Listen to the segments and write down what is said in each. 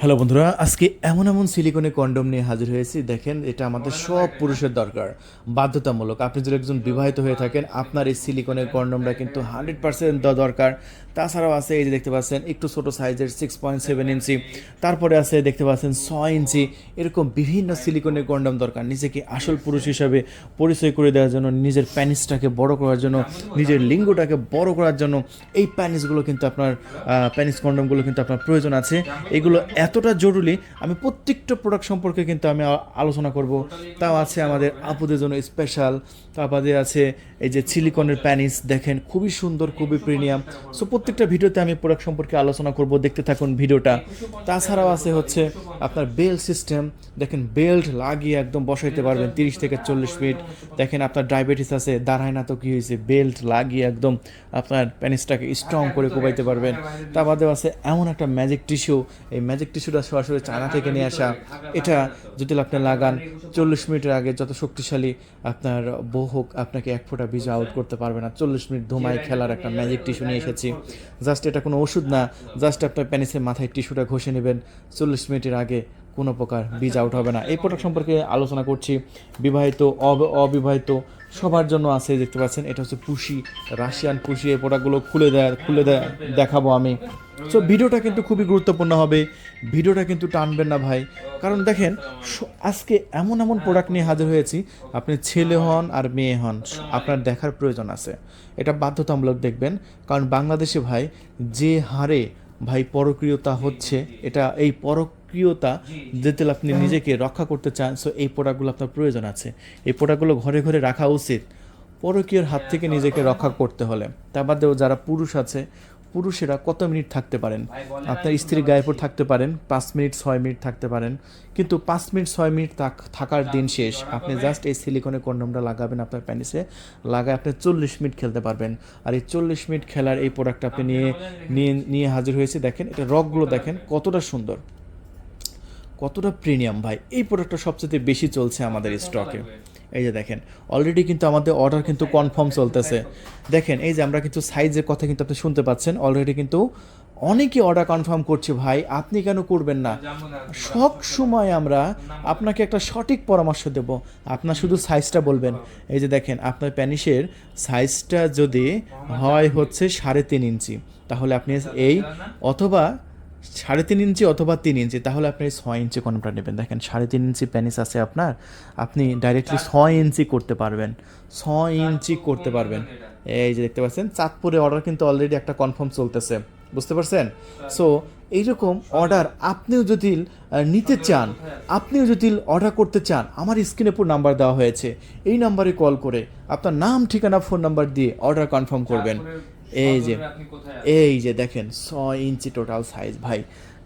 Hello বন্ধুরা, আজকে এমন এমন সিলিকনের কন্ডম নিয়ে হাজির হয়েছি। দেখেন, এটা আমাদের সব পুরুষের দরকার, বাধ্যতামূলক। আপনি যদি একজন বিবাহিত হয়ে থাকেন, আপনার এই সিলিকনের কন্ডমটা কিন্তু 100% দরকার। তাছাড়াও আছে, এই যে দেখতে পাচ্ছেন, একটু ছোটো সাইজের 6.7 ইঞ্চি, তারপরে আছে দেখতে পাচ্ছেন 6 ইঞ্চি। এরকম বিভিন্ন সিলিকনের কন্ডম দরকার নিজেকে আসল পুরুষ হিসাবে পরিচয় করে দেওয়ার জন্য, নিজের প্যানিসটাকে বড় করার জন্য, নিজের লিঙ্গটাকে বড় করার জন্য। এই প্যানিসগুলো কিন্তু আপনার প্যানিস কন্ডমগুলো কিন্তু আপনার প্রয়োজন আছে। এগুলো এতটা জরুরি, আমি প্রত্যেকটা প্রোডাক্ট সম্পর্কে কিন্তু আমি আলোচনা করব। তাও আছে আমাদের আপুদের জন্য স্পেশাল। তারপরে আছে এই যে সিলিকনের প্যানিস, দেখেন খুবই সুন্দর, খুবই প্রিমিয়াম। সো প্রত্যেকটা ভিডিওতে আমি প্রোডাক্ট সম্পর্কে আলোচনা করব, দেখতে থাকুন ভিডিওটা। তাছাড়াও আছে হচ্ছে আপনার বেল্ট সিস্টেম। দেখেন, বেল্ট লাগিয়ে একদম বসাইতে পারবেন 30 থেকে 40 মিনিট। দেখেন, আপনার ডায়াবেটিস আছে, দাঁড়ায় না তো কী হয়েছে, বেল্ট লাগিয়ে একদম আপনার প্যানিসটাকে স্ট্রং করে কোবাইতে পারবেন। তার বাদেও আছে এমন একটা ম্যাজিক টিস্যু। এই ম্যাজিক টিস্যুটা সরাসরি চায়না থেকে নিয়ে আসা। এটা যদি আপনি লাগান 40 মিনিটের আগে, যত শক্তিশালী আপনার বউ হোক, আপনাকে এক ফোঁটা বীজ আউট করতে পারবে না। 40 মিনিট ধুমায় খেলার একটা ম্যাজিক টিস্যু নিয়ে এসেছি। জাস্ট এটা কোনো ওষুধ না, জাস্ট আপনার প্যানিসের মাথায় টিস্যুটা ঘষে নেবেন, 40 মিনিটের আগে কোনো প্রকার বীজ আউট হবে না। এই প্রোডাক্ট সম্পর্কে আলোচনা করছি। বিবাহিত, অবিবাহিত সবার জন্য আছে। দেখতে পাচ্ছেন, এটা হচ্ছে পুশি, রাশিয়ান পুশি। এই প্রোডাক্টগুলো খুলে দেখাবো আমি। সো ভিডিওটা কিন্তু খুবই গুরুত্বপূর্ণ হবে, ভিডিওটা কিন্তু টানবেন না ভাই। কারণ দেখেন, আজকে এমন এমন প্রোডাক্ট নিয়ে হাজির হয়েছি, আপনি ছেলে হন আর মেয়ে হন, আপনার দেখার প্রয়োজন আছে। এটা বাধ্যতামূলক দেখবেন। কারণ বাংলাদেশে ভাই যে হারে ভাই পরকীয়তা হচ্ছে, এটা এই পরকীয়তা যেতে আপনি নিজেকে রক্ষা করতে চান, সো এই প্রোডাক্টগুলো আপনার প্রয়োজন আছে। এই প্রোডাক্টগুলো ঘরে ঘরে রাখা উচিত পরকীয়ার হাত থেকে নিজেকে রক্ষা করতে হলে। তার বাদেও যারা পুরুষ আছে, পুরুষেরা কত মিনিট থাকতে পারেন? আপনার স্ত্রীর গায়ের উপর থাকতে পারেন 5 মিনিট 6 মিনিট থাকতে পারেন, কিন্তু 5 মিনিট 6 মিনিট থাকার দিন শেষ। আপনি জাস্ট এই সিলিকনের কন্ডমটা লাগাবেন আপনার প্যানিসে, লাগায় আপনি 40 মিনিট খেলতে পারবেন। আর এই 40 মিনিট খেলার এই প্রোডাক্টটা আপনি নিয়ে হাজির হয়েছে। দেখেন, এটা রকগুলো দেখেন কতটা সুন্দর, কতটা প্রিমিয়াম ভাই। এই প্রোডাক্টটা সবচেয়ে বেশি চলছে আমাদের স্টকে। এই যে দেখেন, অলরেডি কিন্তু আমাদের অর্ডার কিন্তু কনফার্ম চলতেছে। দেখেন, এই যে আমরা কিন্তু সাইজের কথা কিন্তু আপনি শুনতে পাচ্ছেন, অলরেডি কিন্তু অনেকেই অর্ডার কনফার্ম করছে। ভাই, আপনি কেন করবেন না? সব সময় আমরা আপনাকে একটা সঠিক পরামর্শ দেব। আপনার শুধু সাইজটা বলবেন। এই যে দেখেন, আপনার প্যানিসের সাইজটা যদি হয় হচ্ছে 3.5 ইঞ্চি, তাহলে আপনি এই অথবা 3.5 ইঞ্চি অথবা 3 ইঞ্চি, তাহলে আপনি 6 ইঞ্চি কন্ডমটা নেবেন। দেখেন, 3.5 ইঞ্চি প্যানিস আছে আপনার, আপনি ডাইরেক্টলি 6 ইঞ্চি করতে পারবেন, 6 ইঞ্চি করতে পারবেন। এই যে দেখতে পাচ্ছেন, চাঁদপুরে অর্ডার কিন্তু অলরেডি একটা কনফার্ম চলতেছে, বুঝতে পারছেন? সো এইরকম অর্ডার আপনিও যদি নিতে চান, আপনিও যদি অর্ডার করতে চান, আমার স্ক্রিনে উপর নাম্বার দেওয়া হয়েছে, এই নাম্বারে কল করে আপনার নাম, ঠিকানা, ফোন নাম্বার দিয়ে অর্ডার কনফার্ম করবেন। এই যে দেখেন, 6 ইঞ্চি টোটাল সাইজ। ভাই,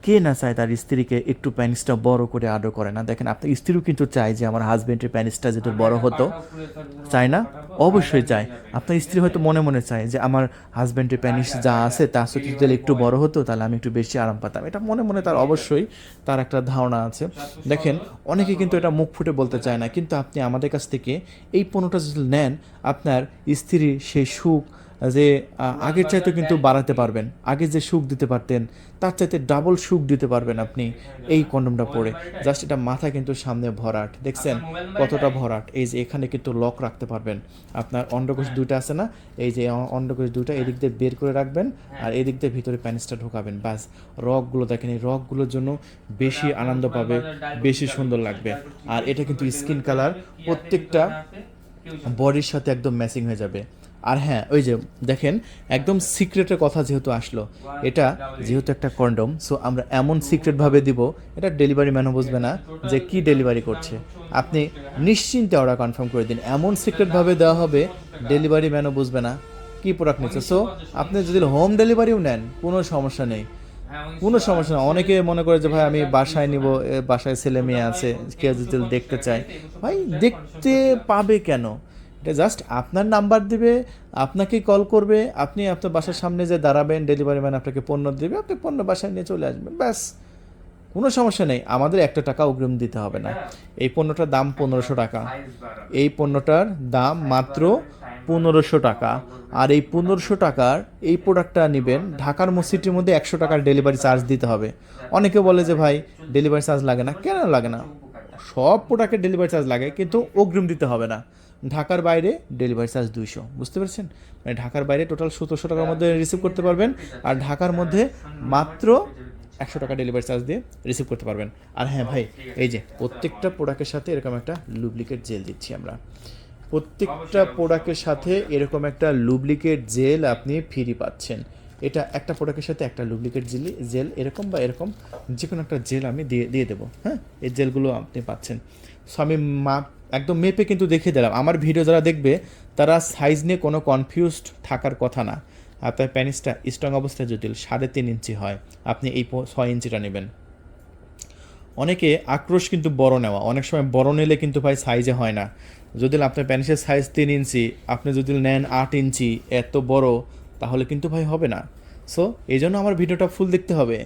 কে না চায় তার স্ত্রীকে একটু প্যানিসটা বড় করে আদর করে না? দেখেন, আপনার স্ত্রীও কিন্তু চায় যে আমার হাজবেন্ডের প্যানিসটা যেহেতু বড় হতো, চায় না? অবশ্যই চায়। আপনার স্ত্রী হয়তো মনে মনে চায় যে আমার হাজবেন্ডের প্যানিস যা আছে তার সাথে যদি একটু বড় হতো, তাহলে আমি একটু বেশি আরাম পেতাম। এটা মনে মনে তার অবশ্যই তার একটা ধারণা আছে। দেখেন, অনেকে কিন্তু এটা মুখ ফুটে বলতে চায় না, কিন্তু আপনি আমাদের কাছ থেকে এই পণ্যটা যদি নেন, আপনার স্ত্রীর সেই সুখ যে আগের চাইতে কিন্তু বাড়াতে পারবেন। আগে যে সুখ দিতে পারতেন, তার চাইতে ডাবল সুখ দিতে পারবেন আপনি এই কন্ডমটা পরে। জাস্ট এটা মাথা কিন্তু সামনে ভরাট, দেখছেন কতটা ভরাট। এই যে এখানে কিন্তু লক রাখতে পারবেন। আপনার অন্ডকোষ দুইটা আছে না, এই যে অন্ডকোষ দুইটা এদিক দিয়ে বের করে রাখবেন, আর এদিক দিয়ে ভিতরে প্যানিসটা ঢোকাবেন। বাস, রকগুলো দেখেন, এই রকগুলোর জন্য বেশি আনন্দ পাবে, বেশি সুন্দর লাগবে। আর এটা কিন্তু স্কিন কালার প্রত্যেকটা বডির সাথে একদম ম্যাচিং হয়ে যাবে। আর হ্যাঁ, ওই যে দেখেন, একদম সিক্রেটের কথা যেহেতু আসলো, এটা যেহেতু একটা কন্ডম, সো আমরা এমন সিক্রেটভাবে দিব, এটা ডেলিভারি ম্যানও বুঝবে না যে কি ডেলিভারি করছে। আপনি নিশ্চিন্তে অর্ডার কনফার্ম করে দিন, এমন সিক্রেটভাবে দেওয়া হবে, ডেলিভারি ম্যানও বুঝবে না কি প্রোডাক্ট নিচ্ছে। সো আপনি যদি হোম ডেলিভারিও নেন, কোনো সমস্যা নেই, কোনো সমস্যা না। অনেকে মনে করে যে ভাই আমি বাসায় নিব, বাসায় ছেলে মেয়ে আছে, কেউ যদি দেখতে চায়, ভাই দেখতে পাবে কেন? এটা জাস্ট আপনার নাম্বার দিবে, আপনাকেই কল করবে, আপনি আপনার বাসার সামনে যে দাঁড়াবেন, ডেলিভারি ম্যান আপনাকে পণ্য দেবে, আপনি পণ্য বাসায় নিয়ে চলে আসবেন, ব্যাস। কোনো সমস্যা নেই, আমাদের 1 টাকা অগ্রিম দিতে হবে না। এই পণ্যটার দাম 1500 টাকা, এই পণ্যটার দাম মাত্র 1500 টাকা। আর এই 1500 টাকার এই প্রোডাক্টটা নেবেন, ঢাকার সিটির মধ্যে 100 টাকার ডেলিভারি চার্জ দিতে হবে। অনেকে বলে যে ভাই ডেলিভারি চার্জ লাগে না, কেন লাগে না? সব প্রোডাক্টের ডেলিভারি চার্জ লাগে, কিন্তু অগ্রিম দিতে হবে না। ঢাকার বাইরে ডেলিভারি চার্জ 200, বুঝতে পেরেছেন? মানে ঢাকার বাইরে টোটাল 1700 টাকার মধ্যে রিসিভ করতে পারবেন, আর ঢাকার মধ্যে মাত্র 100 টাকা ডেলিভারি চার্জ দিয়ে রিসিভ করতে পারবেন। আর হ্যাঁ ভাই, এই যে প্রত্যেকটা প্রোডাক্টের সাথে এরকম একটা লুব্রিকেট জেল দিচ্ছি আমরা। প্রত্যেকটা প্রোডাক্টের সাথে এরকম একটা লুব্রিকেট জেল আপনি ফ্রি পাচ্ছেন। এটা একটা প্রোডাক্টের সাথে একটা লুব্রিকেট জেল এরকম বা এরকম যে কোনো একটা জেল আমি দিয়ে দেবো। হ্যাঁ, এই জেলগুলো আপনি পাচ্ছেন। সো আমি একদম মেপে কিন্তু দেখিয়ে দিলাম। আমার ভিডিও যারা দেখবে তারা সাইজ নিয়ে কোনো কনফিউজড থাকার কথা না। আপনার প্যানিসটা স্ট্রং অবস্থায় যদি 3.5 ইঞ্চি হয়, আপনি এই 6 ইঞ্চিটা নেবেন। অনেকে আক্রোশ কিন্তু বড় নেওয়া, অনেক সময় বড় নিলে কিন্তু ভাই সাইজে হয় না। যদি আপনার প্যানিসের সাইজ 3 ইঞ্চি, আপনি যদি নেন 8 ইঞ্চি, এত বড়, তাহলে কিন্তু ভাই হবে না। সো এই জন্য আমার ভিডিওটা ফুল দেখতে হবে।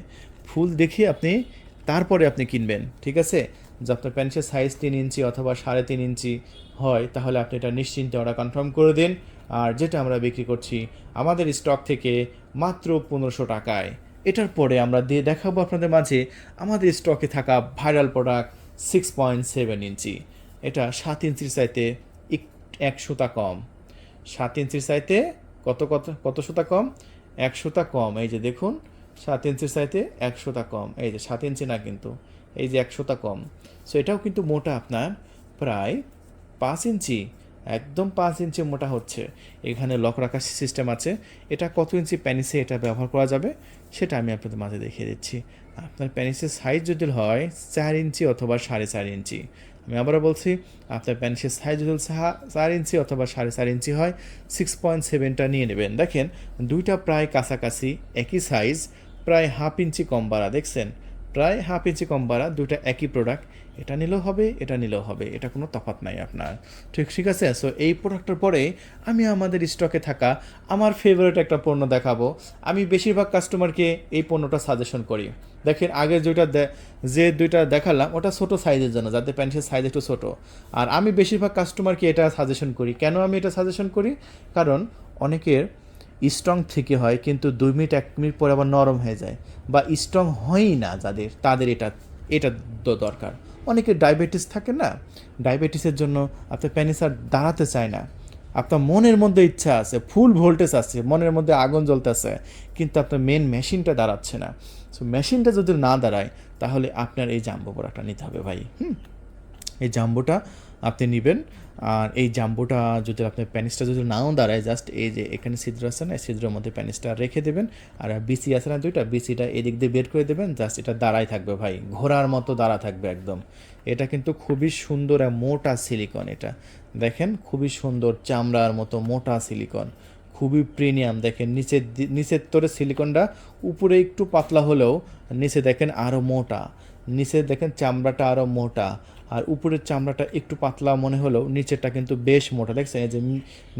ফুল দেখিয়ে আপনি তারপরে আপনি কিনবেন, ঠিক আছে? যে আপনার প্যান্টের সাইজ 3 ইঞ্চি অথবা 3.5 ইঞ্চি হয়, তাহলে আপনি এটা নিশ্চিন্তে অর্ডার কনফার্ম করে দিন। আর যেটা আমরা বিক্রি করছি আমাদের স্টক থেকে মাত্র 1500 টাকায়। এটার পরে আমরা দিয়ে দেখাবো আপনাদের মাঝে আমাদের স্টকে থাকা ভাইরাল প্রোডাক্ট 6.7 ইঞ্চি। এটা 7 ইঞ্চির চাইতে 1 সুতা কম। 7 ইঞ্চির চাইতে কত সুতা কম? 1 সুতা কম। এই যে দেখুন, 7 ইঞ্চির চাইতে 1 সুতা কম। এই যে 7 ইঞ্চি না কিন্তু, এই যে 1 সুতা কম। সো এটাও কিন্তু মোটা আপনার প্রায় 5 ইঞ্চি, একদম 5 ইঞ্চি মোটা হচ্ছে। এখানে লক রাখার সিস্টেম আছে। এটা কত ইঞ্চি প্যানিসে এটা ব্যবহার করা যাবে সেটা আমি আপনাদের মাঝে দেখিয়ে দিচ্ছি। আপনার প্যানিসের সাইজ যদি হয় 4 ইঞ্চি অথবা 4.5 ইঞ্চি, আমি আবারও বলছি, আপনার প্যানিসের সাইজ যদি 4 ইঞ্চি অথবা 4.5 ইঞ্চি হয়, 6.7টা নিয়ে নেবেন। দেখেন দুইটা প্রায় কাছাকাছি একই সাইজ, প্রায় 1/2 ইঞ্চি কম বাড়া, দেখছেন? প্রায় 1/2 ইঞ্চি কম বাড়া, দুইটা একই প্রোডাক্ট। এটা নিলেও হবে, এটা নিলেও হবে, এটা কোনো তফাৎ নাই আপনার। ঠিক আছে। সো এই প্রোডাক্টের পরে আমি আমাদের স্টকে থাকা আমার ফেভারিট একটা পণ্য দেখাবো। আমি বেশিরভাগ কাস্টমারকে এই পণ্যটা সাজেশন করি। দেখেন আগে যে দুইটা দেখালাম ওটা ছোট সাইজের জন্য, যাদের প্যান্টের সাইজ একটু ছোট। আর আমি বেশিরভাগ কাস্টমারকে এটা সাজেশন করি। কেন আমি এটা সাজেশন করি? কারণ অনেকের স্ট্রং থেকে হয়, কিন্তু 2 মিনিট 1 মিনিট পরে আবার নরম হয়ে যায়, বা স্ট্রং হয়ই না তাদের এটা এটা দরকার। অনেকের ডায়াবেটিস থাকে না, ডায়াবেটিসের জন্য আপনার প্যানিস আর দাঁড়াতে চায় না। আপনার মনের মধ্যে ইচ্ছা আছে, ফুল ভোল্টেজ আছে, মনের মধ্যে আগুন জ্বলতেছে, কিন্তু আপনার মেন মেশিনটা দাঁড়াচ্ছে না। সো মেশিনটা যদি না দাঁড়ায়, তাহলে আপনার এই জাম্বো প্রোডাক্টটা নিতে হবে ভাই। এই জাম্বোটা আপনি নেবেন। আর এই জাম্বোটা যদি আপনার প্যানিসটা যদি নাও দাঁড়ায়, জাস্ট এই যে এখানে ছিদ্র আছে না, এই ছিদ্রের মধ্যে প্যানিসটা রেখে দেবেন। আর বিসি আছে না দুইটা, বিসিটা এদিক দিয়ে বের করে দেবেন, জাস্ট এটা দাঁড়ায় থাকবে ভাই, ঘোড়ার মতো দাঁড়া থাকবে একদম। এটা কিন্তু খুবই সুন্দর আর মোটা সিলিকন। এটা দেখেন খুবই সুন্দর চামড়ার মতো মোটা সিলিকন, খুবই প্রিমিয়াম। দেখেন নিচের তোরে সিলিকনটা উপরে একটু পাতলা হলেও নিচে দেখেন আরও মোটা, নিচে দেখেন চামড়াটা আরও মোটা, আর উপরের চামড়াটা একটু পাতলা মনে হলেও নিচেরটা কিন্তু বেশ মোটা। দেখছেন এই যে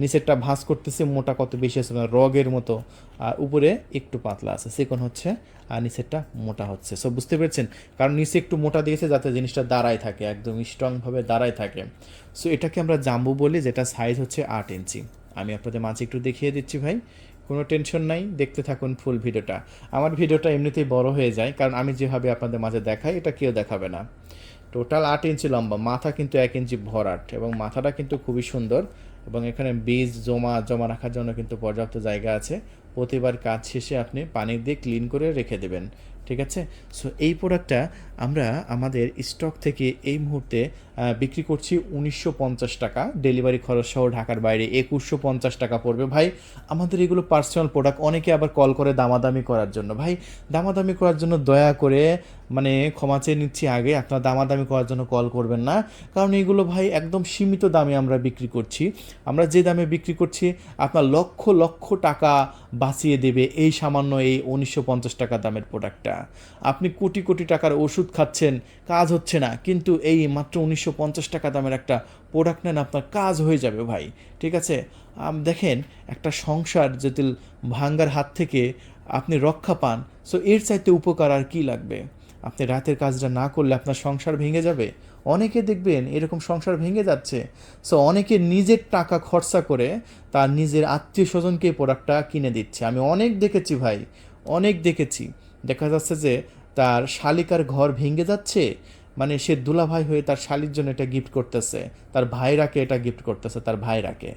নিচেরটা ভাঁজ করতেছে, মোটা কত বেশি আছে, রগের মতো। আর উপরে একটু পাতলা আছে, চিকন হচ্ছে, আর নিচেরটা মোটা হচ্ছে। সো বুঝতে পেরেছেন, কারণ নিচে একটু মোটা দিয়েছে যাতে জিনিসটা দাঁড়ায় থাকে, একদম স্ট্রংভাবে দাঁড়ায় থাকে। সো এটাকে আমরা জাম্বো বলি, যেটা সাইজ হচ্ছে 8 ইঞ্চি। আমি আপনাদের মাঝে একটু দেখিয়ে দিচ্ছি ভাই, কোনো টেনশন নাই, দেখতে থাকুন ফুল ভিডিওটা। আমার ভিডিওটা এমনিতেই বড় হয়ে যায়, কারণ আমি যেভাবে আপনাদের মাঝে দেখাই এটা কেউ দেখাবে না। টোটাল 8 ইঞ্চি লম্বা, মাথা কিন্তু 1 ইঞ্চি ভরাট, এবং মাথাটা কিন্তু খুবই সুন্দর, এবং এখানে বীজ জমা রাখার জন্য কিন্তু পর্যাপ্ত জায়গা আছে। প্রতিবার কাজ শেষে আপনি পানি দিয়ে ক্লিন করে রেখে দেবেন, ঠিক আছে? সো এই প্রোডাক্টটা আমরা আমাদের স্টক থেকে এই মুহূর্তে বিক্রি করছি 1950 টাকা, ডেলিভারি খরচ সহ ঢাকার বাইরে 2150 টাকা পড়বে ভাই। আমাদের এগুলো পার্সোনাল প্রোডাক্ট। অনেকে আবার কল করে দামাদামি করার জন্য। ভাই দামাদামি করার জন্য দয়া করে ক্ষমা চেয়ে নিচ্ছি, আগে আপনার দামাদামি করার জন্য কল করবেন না, কারণ এগুলো ভাই একদম সীমিত দামে আমরা বিক্রি করছি। আমরা যে দামে বিক্রি করছি আপনার লক্ষ লক্ষ টাকা বাঁচিয়ে দেবে এই সামান্য এই 1950 টাকা দামের প্রোডাক্টটা। আপনি কোটি কোটি টাকার ওষুধ খাচ্ছেন, কাজ হচ্ছে না, কিন্তু এই মাত্র 1950 টাকা দামের একটা প্রোডাক্ট নেন, আপনার কাজ হয়ে যাবে ভাই, ঠিক আছে? দেখেন একটা সংসার যদি ভাঙ্গার হাত থেকে আপনি রক্ষা পান, সো এর চাইতে উপকার আর কি লাগবে? আপনি রাতের কাজটা না করলে আপনার সংসার ভেঙে যাবে, অনেকে দেখবেন এরকম সংসার ভেঙে যাচ্ছে। সো অনেকে নিজের টাকা খরচা করে তার নিজের আত্মীয় স্বজনকে এই প্রোডাক্টটা কিনে দিচ্ছে। আমি অনেক দেখেছি ভাই, অনেক দেখেছি। দেখা যাচ্ছে যে তার শালিকার ঘর ভেঙে যাচ্ছে, মানে সে দুলাভাই হয়ে তার শালির জন্য এটা গিফট করতেছে, তার ভাইরাকে এটা গিফট করতেছে, তার ভাইরাকে।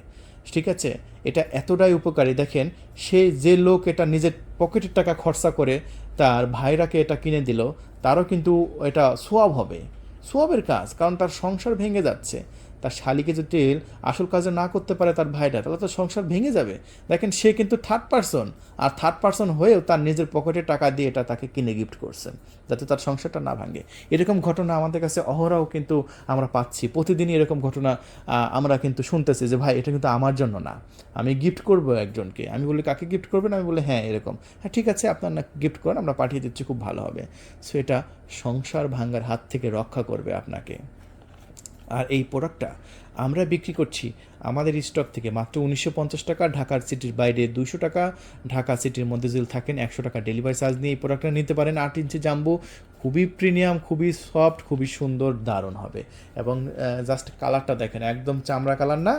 ঠিক আছে, এটা এতটাই উপকারী। দেখেন, সে যে লোক এটা নিজের পকেটের টাকা খরচা করে তার ভাইরাকে এটা কিনে দিল, তারও কিন্তু এটা সোয়াব হবে, সোয়াবের কাজ, কারণ তার সংসার ভেঙে যাচ্ছে। তার শালিকে যদি আসল কাজে না করতে পারে তার ভাইটা, তাহলে তো সংসার ভেঙে যাবে। দেখেন, সে কিন্তু থার্ড পারসন, আর থার্ড পারসন হয়েও তার নিজের পকেটে টাকা দিয়ে এটা তাকে কিনে গিফট করছেন, যাতে তার সংসারটা না ভাঙে। এরকম ঘটনা আমাদের কাছে অহরহ কিন্তু আমরা পাচ্ছি, প্রতিদিনই এরকম ঘটনা আমরা কিন্তু শুনতেছি যে ভাই এটা কিন্তু আমার জন্য না, আমি গিফট করব একজনকে। আমি বলি কাকে গিফট করবেন? আমি বলি হ্যাঁ এরকম। হ্যাঁ ঠিক আছে, আপনার না গিফট করেন, আমরা পাঠিয়ে দিচ্ছি, খুব ভালো হবে। সো এটা সংসার ভাঙার হাত থেকে রক্ষা করবে আপনাকে। আর এই প্রোডাক্টটা আমরা বিক্রি করছি আমাদের স্টক থেকে মাত্র 1950 টাকা, ঢাকার সিটির বাইরে 200 টাকা, ঢাকা সিটির মধ্যে যদি থাকেন 100 টাকা ডেলিভারি চার্জ নিয়ে এই প্রোডাক্টটা নিতে পারেন। 8 ইঞ্চি জাম্বো, খুবই প্রিমিয়াম, খুবই সফট, খুবই সুন্দর, দারুণ হবে। এবং জাস্ট কালারটা দেখেন, একদম চামড়া কালার না,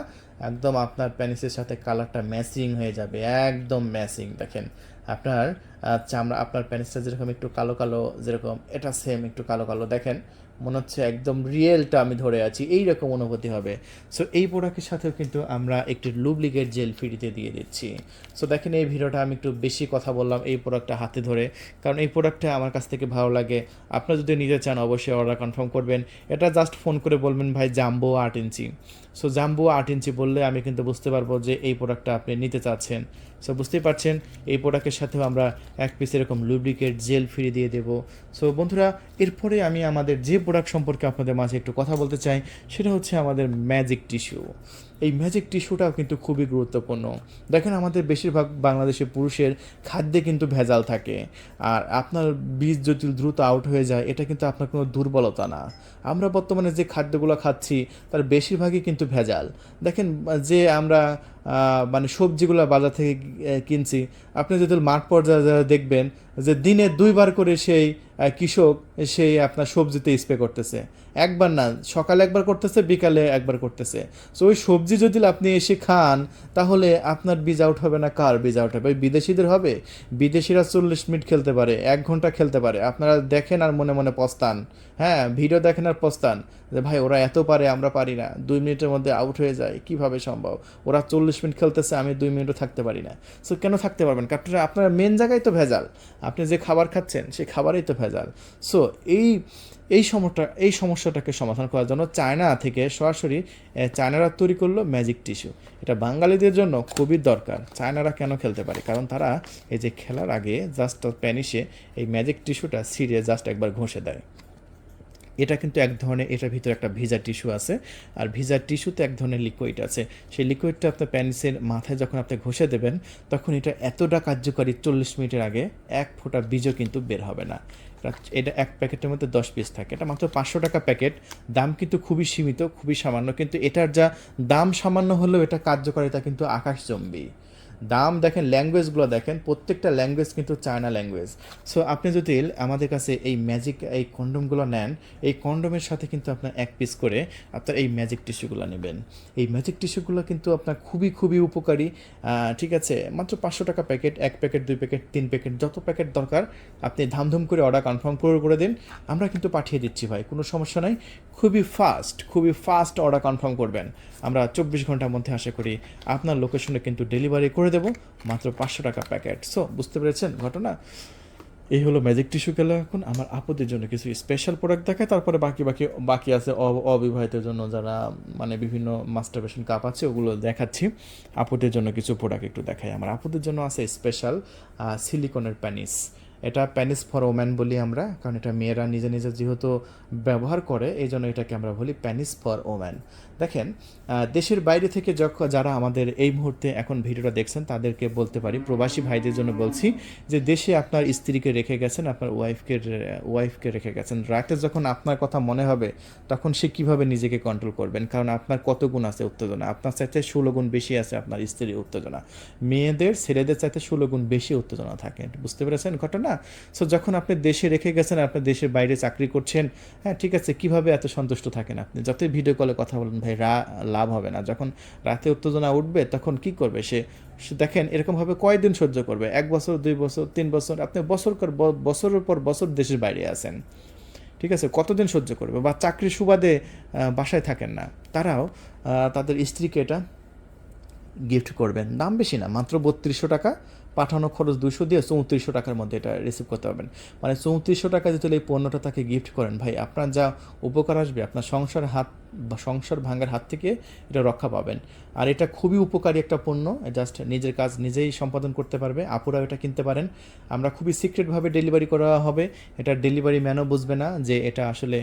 একদম আপনার প্যানিসের সাথে কালারটা ম্যাচিং হয়ে যাবে, একদম ম্যাচিং। দেখেন আপনার চামড়া, আপনার প্যানিসটা যেরকম একটু কালো কালো, যেরকম এটা সেম একটু কালো কালো, দেখেন মনে হচ্ছে একদম রিয়েলটা আমি ধরে আছি, এই রকম অনুভূতি হবে। সো এই প্রোডাক্টের সাথেও কিন্তু আমরা একটি লুব্রিকেট জেল ফ্রিতে দিয়ে দিচ্ছি। সো দেখেন, এই ভিডিওটা আমি একটু বেশি কথা বললাম এই প্রোডাক্টটা হাতে ধরে, কারণ এই প্রোডাক্টটা আমার কাছ থেকে ভালো লাগে। আপনারা যদি নিতে চান অবশ্যই অর্ডার কনফার্ম করবেন। এটা জাস্ট ফোন করে বলবেন ভাই জাম্বো 8 ইঞ্চি। সো জাম্বো 8 ইঞ্চি বললে আমি কিন্তু বুঝতে পারবো যে এই প্রোডাক্টটা আপনি নিতে চাচ্ছেন। সো বুঝতেই পারছেন, এই প্রোডাক্টের সাথেও আমরা 1 পিস এরকম লুব্রিকেট জেল ফ্রি দিয়ে দেবো। সো বন্ধুরা, এরপরে আমি আমাদের যে প্রোডাক্ট সম্পর্কে আপনাদের মাঝে একটু কথা বলতে চাই, সেটা হচ্ছে আমাদের ম্যাজিক টিস্যু। এই ম্যাজিক টিস্যুটাও কিন্তু খুবই গুরুত্বপূর্ণ। দেখেন, আমাদের বেশিরভাগ বাংলাদেশের পুরুষের খাদ্যে কিন্তু ভেজাল থাকে, আর আপনার বীজ যদি দ্রুত আউট হয়ে যায়, এটা কিন্তু আপনার কোনো দুর্বলতা না। আমরা বর্তমানে যে খাদ্যগুলো খাচ্ছি তার বেশিরভাগই কিন্তু ভেজাল। দেখেন, যে আমরা মানে সবজিগুলো বাজার থেকে কিনছি, আপনি যদি মাঠ পর্যায়ে দেখবেন যে দিনে 2বার করে সেই কৃষক সেই আপনার সবজিতে স্প্রে করতেছে। একবার না, সকালে একবার করতেছে, বিকালে একবার করতেছে। সো ওই সবজি যদি আপনি এসে খান, তাহলে আপনার বীজ আউট হবে না, কার বীজ আউট হবে? ওই বিদেশিদের হবে। বিদেশিরা 40 মিনিট খেলতে পারে, 1 ঘন্টা খেলতে পারে। আপনারা দেখেন আর মনে মনে পস্তান। হ্যাঁ, ভিডিও দেখেন আর পস্তান যে ভাই ওরা এত পারে, আমরা পারি না, 2 মিনিটের মধ্যে আউট হয়ে যায়, কিভাবে সম্ভব? ওরা 40 মিনিট খেলতেছে, আমি 2 মিনিটও থাকতে পারি না। সো কেন থাকতে পারবেন? কারণ আপনার মেন জায়গায় তো ভেজাল, আপনি যে খাবার খাচ্ছেন সেই খাবারেই তো ভেজাল। সো এই সমস্যাটাকে সমাধান করার জন্য চায়না থেকে সরাসরি চায়নারা তৈরি করলো ম্যাজিক টিস্যু। এটা বাঙালিদের জন্য খুবই দরকার। চায়নারা কেন খেলতে পারে? কারণ তারা এই যে খেলার আগে জাস্ট প্যানিসে এই ম্যাজিক টিস্যুটা ছিঁড়ে জাস্ট একবার ঘষে দেয়। এটা কিন্তু এক ধরনের, এটার ভিতরে একটা ভিজা টিস্যু আছে, আর ভিজা টিস্যুতে এক ধরনের লিকুইড আছে। সেই লিকুইডটা আপনার প্যানিসের মাথায় যখন আপনি ঘষে দেবেন, তখন এটা এতটা কার্যকারী, 40 মিনিটের আগে 1 ফোঁটা বীজও কিন্তু বের হবে না। এটা 1 প্যাকেটের মধ্যে 10 পিস থাকে। এটা মাত্র 500 টাকা প্যাকেট, দাম কিন্তু খুবই সীমিত, খুবই সামান্য। কিন্তু এটার যা দাম সামান্য হলেও এটা কার্যকারিতা কিন্তু আকাশচম্বী। দাম দেখেন, ল্যাঙ্গুয়েজগুলো দেখেন, প্রত্যেকটা ল্যাঙ্গুয়েজ কিন্তু চায়না ল্যাঙ্গুয়েজ। সো আপনি যদি আমাদের কাছে এই ম্যাজিক এই কন্ডোমগুলো নেন, এই কন্ডোমের সাথে কিন্তু আপনার 1 পিস করে আপনার এই ম্যাজিক টিস্যুগুলো নেবেন। এই ম্যাজিক টিস্যুগুলো কিন্তু আপনার খুবই খুবই উপকারী। ঠিক আছে, মাত্র 500 টাকা প্যাকেট, 1 প্যাকেট, 2 প্যাকেট, 3 প্যাকেট, যত প্যাকেট দরকার আপনি ধামধুম করে অর্ডার কনফার্ম করে দিন, আমরা কিন্তু পাঠিয়ে দিচ্ছি ভাই, কোনো সমস্যা নাই। খুবই ফাস্ট অর্ডার কনফার্ম করবেন, আমরা 24 ঘন্টার মধ্যে আশা করি আপনার লোকেশনে কিন্তু ডেলিভারি করে দেবো, মাত্র 500 টাকা প্যাকেট। সো বুঝতে পেরেছেন ঘটনা? এই হলো ম্যাজিক টিস্যু গেল। এখন আমার আপুদের জন্য কিছু স্পেশাল প্রোডাক্ট দেখায়, তারপরে বাকি আছে অবিবাহিতের জন্য, যারা মানে বিভিন্ন মাস্টারবেশন কাপ আছে ওগুলো দেখাচ্ছি। আপুদের জন্য কিছু প্রোডাক্ট একটু দেখাই। আমার আপুদের জন্য আছে স্পেশাল সিলিকনের প্যানিস। এটা প্যানিস ফর ওম্যান বলি আমরা, কারণ এটা মেয়েরা নিজে নিজে যেহেতু ব্যবহার করে, এই জন্য এটাকে আমরা বলি প্যানিস ফর ওম্যান। দেখেন, দেশের বাইরে থেকে যারা আমাদের এই মুহূর্তে এখন ভিডিওটা দেখছেন, তাদেরকে বলতে পারি, প্রবাসী ভাইদের জন্য বলছি, যে দেশে আপনার স্ত্রীকে রেখে গেছেন, আপনার ওয়াইফকে রেখে গেছেন, রাতে যখন আপনার কথা মনে হবে তখন সে কীভাবে নিজেকে কন্ট্রোল করবেন? কারণ আপনার কত গুণ আছে উত্তেজনা, আপনার চাইতে 16 গুণ বেশি আছে আপনার স্ত্রীর উত্তেজনা। মেয়েদের ছেলেদের চাইতে 16 গুণ বেশি উত্তেজনা থাকে। বুঝতে পেরেছেন ঘটনা? না? সো যখন আপনি দেশে রেখে গেছেন, আপনি দেশের বাইরে চাকরি করছেন, হ্যাঁ ঠিক আছে, কিভাবে এত সন্তুষ্ট থাকেন আপনি? যতই ভিডিও কলে কথা বলেন ভাই, লাভ হবে না। যখন রাতে উত্তেজনা উঠবে তখন কি করবে সে? দেখেন এরকমভাবে কয়দিন সহ্য করবে? ১ বছর, ২ বছর, ৩ বছর, আপনি বছরের পর বছর দেশের বাইরে আছেন। ঠিক আছে, কতদিন সহ্য করবে? বা চাকরির সুবাদে বাসায় থাকেন না, তারাও তাদের স্ত্রীকে এটা গিফট করবেন। দাম বেশি না, মাত্র ৩২০০ টাকা, পাঠানো খরচ ২০০ দিয়ে ৩৪০০ টাকার মধ্যে এটা রিসিভ করতে পারবেন। মানে ৩৪০০ টাকা যদি এই পণ্যটা তাকে গিফট করেন ভাই, আপনার যা উপকার আসবে, আপনার সংসার ভাঙার হাত থেকে এটা রক্ষা পাবেন। আর এটা খুবই উপকারী একটা পণ্য, জাস্ট নিজের কাজ নিজেই সম্পাদন করতে পারবে, আপুরাও এটা কিনতে পারেন। আমরা খুবই সিক্রেটভাবে ডেলিভারি করা হবে, এটা ডেলিভারি ম্যানও বুঝবে না যে এটা আসলে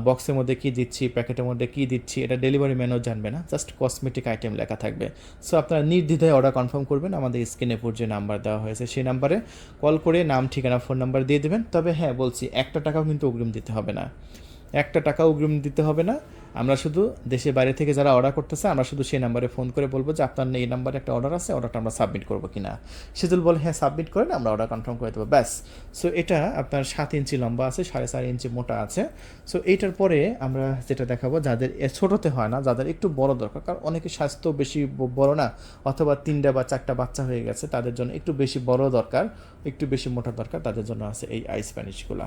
বক্সের মধ্যে কী দিচ্ছি, প্যাকেটের মধ্যে কী দিচ্ছি, এটা ডেলিভারি ম্যানও জানবে না, জাস্ট কসমেটিক আইটেম লেখা থাকবে। সো আপনারা নির্দ্বিধায় অর্ডার কনফার্ম করবেন, আমাদের স্ক্রিনে উপর যে নাম্বার দেওয়া হয়েছে সেই নাম্বারে কল করে নাম, ঠিকানা, ফোন নাম্বার দিয়ে দেবেন। তবে হ্যাঁ বলছি, একটা টাকাও কিন্তু অগ্রিম দিতে হবে না, একটা টাকাও অগ্রিম দিতে হবে না। আমরা শুধু দেশের বাইরে থেকে যারা অর্ডার করতেছে, আমরা শুধু সেই নাম্বারে ফোন করে বলবো যে আপনার এই নাম্বারে একটা অর্ডার আছে, অর্ডারটা আমরা সাবমিট করবো কিনা। সে যদি বলে হ্যাঁ সাবমিট করেন, আমরা অর্ডার কনফার্ম করে দেবো, ব্যাস। সো এটা আপনার ৭ ইঞ্চি লম্বা আছে, 4.5 ইঞ্চি মোটা আছে। সো এইটার পরে আমরা যেটা দেখাবো, যাদের ছোটোতে হয় না, যাদের একটু বড় দরকার, কারণ অনেকে স্বাস্থ্য বেশি বড় না, অথবা 3টা বা 4টা বাচ্চা হয়ে গেছে, তাদের জন্য একটু বেশি বড় দরকার, একটু বেশি মোটা দরকার, তাদের জন্য আছে এই আইস প্যানিশগুলো।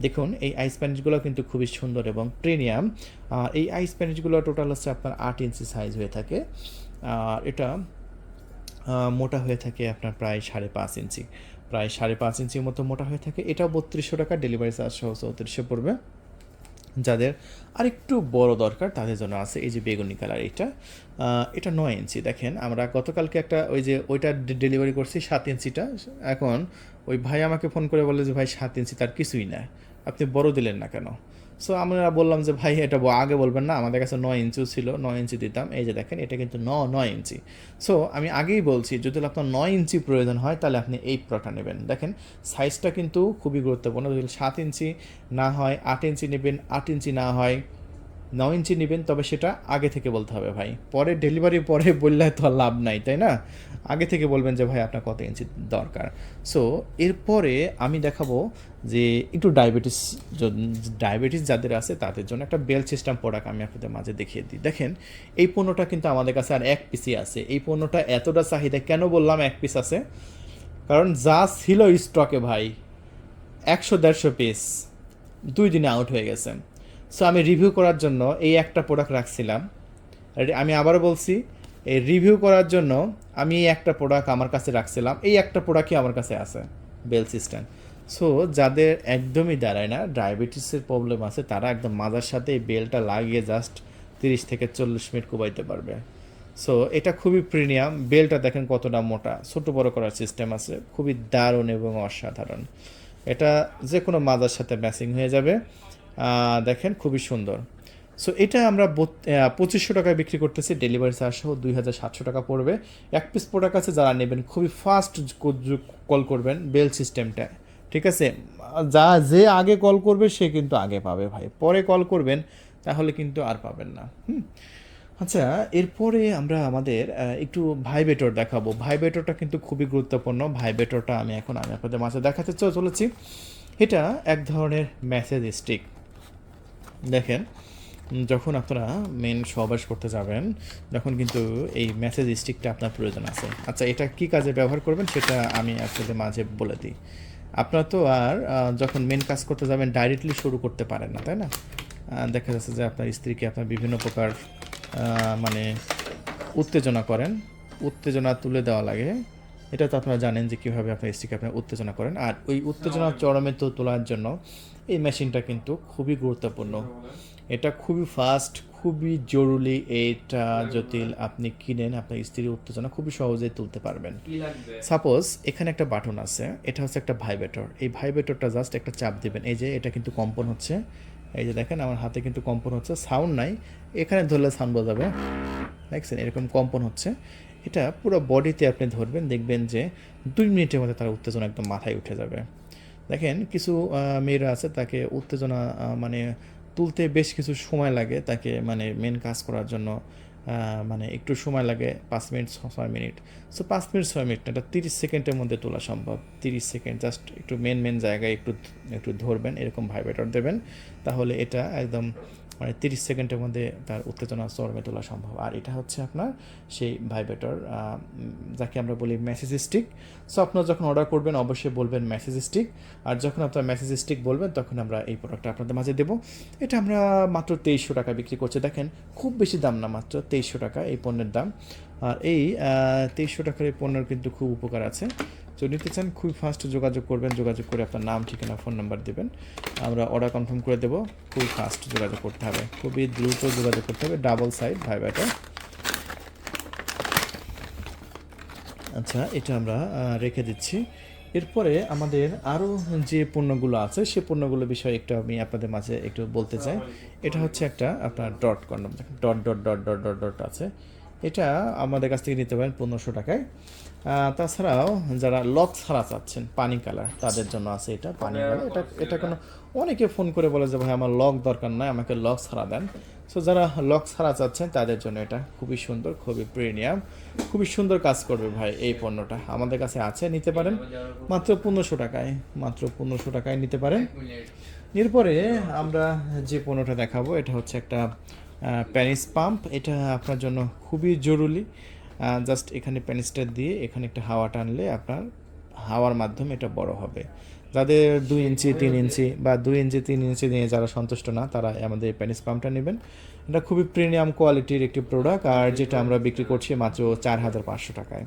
দেখুন এই আইস প্যানিশগুলো কিন্তু খুবই সুন্দর এবং প্রিমিয়াম। আর এই আইস প্যানিশগুলো টোটাল হচ্ছে আপনার 8 ইঞ্চি সাইজ হয়ে থাকে। আর এটা মোটা হয়ে থাকে আপনার প্রায় 5.5 ইঞ্চি, প্রায় 5.5 ইঞ্চির মতো মোটা হয়ে থাকে। এটাও ৩২০০ টাকা, ডেলিভারি চার্জ সহ ৩৪০০ পড়বে। যাদের আরেকটু বড় দরকার তাদের জন্য আছে এই যে বেগুনি কালার, এটা 9 ইঞ্চি। দেখেন আমরা গতকালকে একটা ওইটা ডেলিভারি করছি 7 ইঞ্চিটা। এখন ওই ভাই আমাকে ফোন করে বলে যে ভাই 7 ইঞ্চি তার কিছুই না, আপনি বড় দিলেন না কেন? সো আমরা বললাম যে ভাই এটা আগে বলবেন না, আমাদের কাছে 9 ইঞ্চিও ছিল, 9 ইঞ্চি দিতাম। এই যে দেখেন এটা কিন্তু 9 ইঞ্চি। সো আমি আগেই বলছি, যদি আপনার 9 ইঞ্চি প্রয়োজন হয় তাহলে আপনি এই প্রোডাক্টটা নেবেন। দেখেন সাইজটা কিন্তু খুবই গুরুত্বপূর্ণ। যদি 7 ইঞ্চি না হয় 8 ইঞ্চি নেবেন, 8 ইঞ্চি না হয় 9 ইঞ্চি নেবেন, তবে সেটা আগে থেকে বলতে হবে ভাই। পরে ডেলিভারি পরে বললে তো আর লাভ নাই, তাই না? আগে থেকে বলবেন যে ভাই আপনার কত ইঞ্চি দরকার। সো এরপরে আমি দেখাবো যে একটু ডায়াবেটিস যাদের আছে তাদের জন্য একটা বেল্ট সিস্টেম প্রোডাক্ট আমি আপনাদের মাঝে দেখিয়ে দিই। দেখেন এই পণ্যটা কিন্তু আমাদের কাছে আর এক পিসই আছে। এই পণ্যটা এতটা চাহিদা, কেন বললাম এক পিস আছে? কারণ যা ছিল স্টকে ভাই 100-150 পিস 2 দিনে আউট হয়ে গেছে। সো আমি রিভিউ করার জন্য এই একটা প্রোডাক্ট রাখছিলাম। আমি আবারও বলছি, এই রিভিউ করার জন্য আমি এই একটা প্রোডাক্ট আমার কাছে রাখছিলাম, এই একটা প্রোডাক্টই আমার কাছে আছে, বেল সিস্টেম। সো যাদের একদমই দাঁড়ায় না, ডায়াবেটিসের প্রবলেম আছে, তারা একদম মাজার সাথে এই বেলটা লাগিয়ে জাস্ট 30 থেকে 40 মিনিট কুবাইতে পারবে। সো এটা খুবই প্রিমিয়াম। বেলটা দেখেন কতটা মোটা, ছোটো বড়ো করার সিস্টেম আছে, খুবই দারুণ এবং অসাধারণ। এটা যে কোনো মাজার সাথে ম্যাচিং হয়ে যাবে। দেখেন খুবই সুন্দর। সো এটা আমরা 2500 টাকায় বিক্রি করতেছি, ডেলিভারি চার্জ সহ 2700 টাকা পড়বে। এক পিস প্রোডাক্ট আছে, যারা নেবেন খুবই ফাস্ট কল করবেন বেল সিস্টেমটা, ঠিক আছে? যে আগে কল করবে সে কিন্তু আগে পাবে ভাই, পরে কল করবেন তাহলে কিন্তু আর পাবেন না। আচ্ছা, এরপরে আমরা আমাদের একটু ভাইব্রেটর দেখাবো। ভাইব্রেটরটা কিন্তু খুবই গুরুত্বপূর্ণ। ভাইব্রেটরটা আমি আপনাদের মাঝে দেখাতে চলেছি। এটা এক ধরনের মেসেজ স্টিক। দেখেন যখন আপনারা মেন সহবাস করতে যাবেন, তখন কিন্তু এই মেসেজ স্টিকটা আপনার প্রয়োজন আছে। আচ্ছা, এটা কি কাজে ব্যবহার করবেন সেটা আমি আপনাদের মাঝে বলে দিই। আপনারা তো আর যখন মেন কাজ করতে যাবেন ডাইরেক্টলি শুরু করতে পারেন না, তাই না? দেখা যাচ্ছে যে আপনার স্ত্রীকে আপনার বিভিন্ন প্রকার মানে উত্তেজনা করেন, উত্তেজনা তুলে দেওয়া লাগে। এটা তো আপনারা জানেন যে কীভাবে আপনার স্ত্রীকে আপনার উত্তেজনা করেন। আর ওই উত্তেজনা চরমে তো তোলার জন্য এই মেশিনটা কিন্তু খুবই গুরুত্বপূর্ণ। এটা খুবই ফাস্ট, খুবই জরুরি। এটা যদি আপনি কিনেন, আপনার স্ত্রীর উত্তেজনা খুবই সহজেই তুলতে পারবেন। সাপোজ এখানে একটা বাটন আছে, এটা হচ্ছে একটা ভাইব্রেটর। এই ভাইব্রেটরটা জাস্ট একটা চাপ দিবেন, এই যে এটা কিন্তু কম্পন হচ্ছে, এই যে দেখেন আমার হাতে কিন্তু কম্পন হচ্ছে, সাউন্ড নাই, এখানে ধরলে সাউন্ড বোঝাবে, দেখছেন এরকম কম্পন হচ্ছে। এটা পুরো বডিতে আপনি ধরবেন, দেখবেন যে 2 মিনিটের মধ্যে তার উত্তেজনা একদম মাথায় উঠে যাবে। দেখেন কিছু মেয়েরা আছে, তাকে উত্তেজনা মানে তুলতে বেশ কিছু সময় লাগে, তাকে মানে মেন কাজ করার জন্য মানে একটু সময় লাগে 5 minute 6 minute. So 5 minute 6 minute না, এটা 30 সেকেন্ডের মধ্যে তোলা সম্ভব। 30 সেকেন্ড জাস্ট একটু মেন জায়গায় একটু ধরবেন, এরকম ভাইব্রেটর দেবেন, তাহলে এটা একদম মানে 30 সেকেন্ডের মধ্যে তার উত্তেজনা চরমে তোলা সম্ভব। আর এটা হচ্ছে আপনার সেই ভাইব্রেটর, যাকে আমরা বলি মেসেজ স্টিক। সো আপনারা যখন অর্ডার করবেন অবশ্যই বলবেন মেসেজ স্টিক, আর যখন আপনার মেসেজ স্টিক বলবেন তখন আমরা এই প্রোডাক্টটা আপনাদের মাঝে দেবো। এটা আমরা মাত্র 2300 টাকা বিক্রি করছি। দেখেন খুব বেশি দাম না, মাত্র 2300 টাকা এই পণ্যের দাম। আর এই 2300 টাকার এই পণ্যের কিন্তু খুব উপকার আছে। যদি নিতে চান খুবই ফাস্ট যোগাযোগ করবেন, যোগাযোগ করে আপনার নাম, ঠিকানা, ফোন নাম্বার দেবেন, আমরা অর্ডার কনফার্ম করে দেবো। খুবই ফাস্ট যোগাযোগ করতে হবে, খুবই দ্রুত যোগাযোগ করতে হবে। Double side vibrator. আচ্ছা, এটা আমরা রেখে দিচ্ছি। এরপরে আমাদের আরও যে পণ্যগুলো আছে সেই পণ্যগুলো বিষয়ে একটু আমি আপনাদের মাঝে একটু বলতে চাই। এটা হচ্ছে একটা আপনার dot condom, dot dot dot dot dot dot আছে। এটা আমাদের কাছ থেকে নিতে পারেন 1500 টাকায়। তাছাড়াও যারা লক ছাড়া চাচ্ছেন পানি কালার, তাদের জন্য আছে এটা পানি কালার। এটা কোনো, অনেকে ফোন করে বলে যে ভাই আমার লক দরকার নাই, আমাকে লক ছাড়া দেন। সো যারা লক ছাড়া চাচ্ছেন তাদের জন্য এটা খুবই সুন্দর, খুবই প্রিমিয়াম, খুবই সুন্দর কাজ করবে ভাই। এই পণ্যটা আমাদের কাছে আছে, নিতে পারেন মাত্র 1500 টাকায়, মাত্র 1500 টাকায় নিতে পারেন। এরপরে আমরা যে পণ্যটা দেখাবো এটা হচ্ছে একটা প্যানিস পাম্প। এটা আপনার জন্য খুবই জরুরি। জাস্ট এখানে প্যানিসটা দিয়ে এখানে একটা হাওয়া টানলে আপনার হাওয়ার মাধ্যমে এটা বড় হবে। যাদের 2 ইঞ্চি 3 ইঞ্চি বা 2 ইঞ্চি 3 ইঞ্চি নিয়ে যারা সন্তুষ্ট না, তারা আমাদের প্যানিস পাম্পটা নেবেন। এটা খুবই প্রিমিয়াম কোয়ালিটির একটি প্রোডাক্ট, আর যেটা আমরা বিক্রি করছি মাত্র 4500 টাকায়।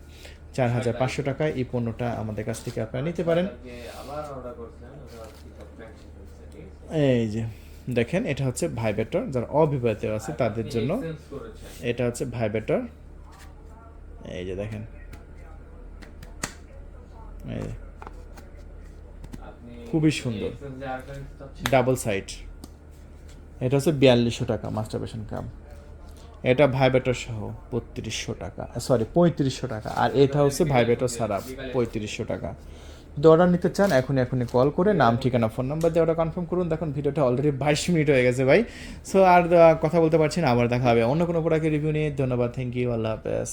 4500 টাকায় এই পণ্যটা আমাদের কাছ থেকে আপনারা নিতে পারেন। এই যে দেখেন, এটা হচ্ছে ভাইব্রেটর, যারা অবিবাহিত আছে তাদের জন্য এটা হচ্ছে ভাইব্রেটর। এই যে দেখেন, এই যে খুবই সুন্দর ডাবল সাইড। এটা হচ্ছে 4200 টাকা মাস্টারবেশন কাপ। এটা ভাইব্রেটর সহ 3200 টাকা, সরি 3500 টাকা। আর এটা হচ্ছে ভাইব্রেটর ছাড়া 3500 টাকা। যদি অর্ডার নিতে চান এখনই কল করে নাম, ঠিকানা, ফোন নাম্বার দিয়ে অর্ডার কনফার্ম করুন। দেখুন ভিডিওটা অলরেডি 22 মিনিট হয়ে গেছে ভাই। সো আর কথা বলতে পারছি না, আবার দেখা হবে অন্য কোনো প্রোডাক্টের রিভিউ নিয়ে। ধন্যবাদ, থ্যাংক ইউ, আল্লাহ হাফেজ।